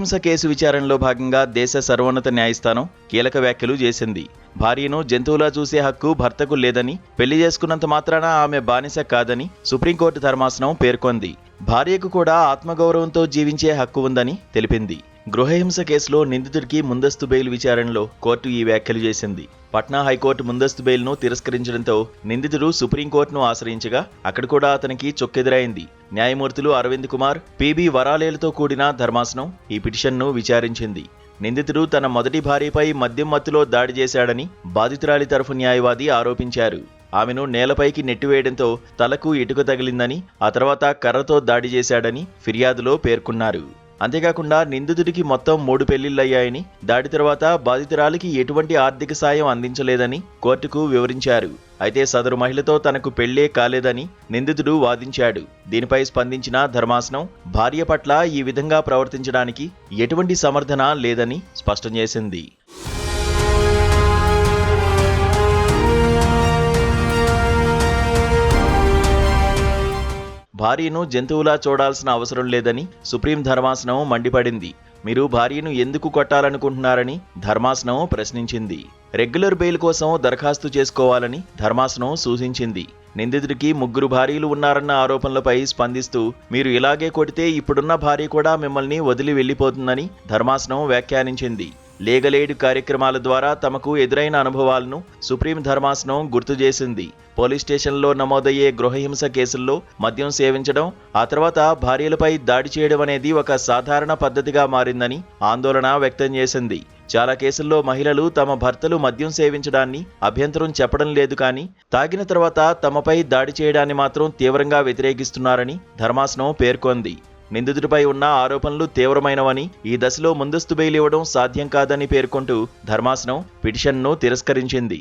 గృహహింస కేసు విచారణలో భాగంగా దేశ సర్వోన్నత న్యాయస్థానం కీలక వ్యాఖ్యలు చేసింది. భార్యను జంతువులా చూసే హక్కు భర్తకు లేదని, పెళ్లి చేసుకున్నంత మాత్రాన ఆమె బానిస కాదని సుప్రీంకోర్టు ధర్మాసనం పేర్కొంది. భార్యకు కూడా ఆత్మగౌరవంతో జీవించే హక్కు ఉందని తెలిపింది. గృహహింస కేసులో నిందితుడికి ముందస్తు బెయిల్ విచారణలో కోర్టు ఈ వ్యాఖ్యలు చేసింది. పట్నా హైకోర్టు ముందస్తు బెయిల్ను తిరస్కరించడంతో నిందితుడు సుప్రీంకోర్టును ఆశ్రయించగా అక్కడ కూడా అతనికి చొక్కెదురైంది. న్యాయమూర్తులు అరవింద్ కుమార్, పిబి వరాలేలతో కూడిన ధర్మాసనం ఈ పిటిషన్ను విచారించింది. నిందితుడు తన మొదటి భార్యపై మద్యం మత్తులో దాడి చేశాడని బాధితురాలి తరఫు న్యాయవాది ఆరోపించారు. ఆమెను నేలపైకి నెట్టివేయడంతో తలకు ఇటుక తగిలిందని, ఆ తర్వాత కర్రతో దాడి చేశాడని ఫిర్యాదులో పేర్కొన్నారు. అంతేకాకుండా నిందితుడికి మొత్తం 3 పెళ్లిళ్లయ్యాయని, దాడి తర్వాత బాధితురాలికి ఎటువంటి ఆర్థిక సాయం అందించలేదని కోర్టుకు వివరించారు. అయితే సదరు మహిళతో తనకు పెళ్లే కాలేదని నిందితుడు వాదించాడు. దీనిపై స్పందించిన ధర్మాసనం భార్య పట్ల ఈ విధంగా ప్రవర్తించడానికి ఎటువంటి సమర్థన లేదని స్పష్టం చేసింది. భార్యను జంతువులా చూడాల్సిన అవసరం లేదని సుప్రీం ధర్మాసనం మండిపడింది. మీరు భార్యను ఎందుకు కొట్టాలనుకుంటున్నారని ధర్మాసనం ప్రశ్నించింది. రెగ్యులర్ బెయిల్ కోసం దరఖాస్తు చేసుకోవాలని ధర్మాసనం సూచించింది. నిందితుడికి 3 భార్యలు ఉన్నారన్న ఆరోపణలపై స్పందిస్తూ మీరు ఇలాగే కొడితే ఇప్పుడున్న భార్య కూడా మిమ్మల్ని వదిలి వెళ్లిపోతుందని ధర్మాసనం వ్యాఖ్యానించింది. లీగల్ ఎయిడ్ కార్యక్రమాల ద్వారా తమకు ఎదురైన అనుభవాలను సుప్రీం ధర్మాసనం గుర్తు చేసింది. పోలీస్ స్టేషన్లో నమోదయ్యే గృహహింస కేసుల్లో మద్యం సేవించడం, ఆ తర్వాత భార్యలపై దాడి చేయడం అనేది ఒక సాధారణ పద్ధతిగా మారిందని ఆందోళన వ్యక్తం చేసింది. చాలా కేసుల్లో మహిళలు తమ భర్తలు మద్యం సేవించడాన్ని అభ్యంతరం చెప్పడం లేదు, కానీ తాగిన తర్వాత తమపై దాడి చేయడాన్ని మాత్రం తీవ్రంగా వ్యతిరేకిస్తున్నారని ధర్మాసనం పేర్కొంది. నిందితుడిపై ఉన్న ఆరోపణలు తీవ్రమైనవని, ఈ దశలో ముందస్తు బెయిల్ ఇవ్వడం సాధ్యం కాదని పేర్కొంటూ ధర్మాసనం పిటిషన్ను తిరస్కరించింది.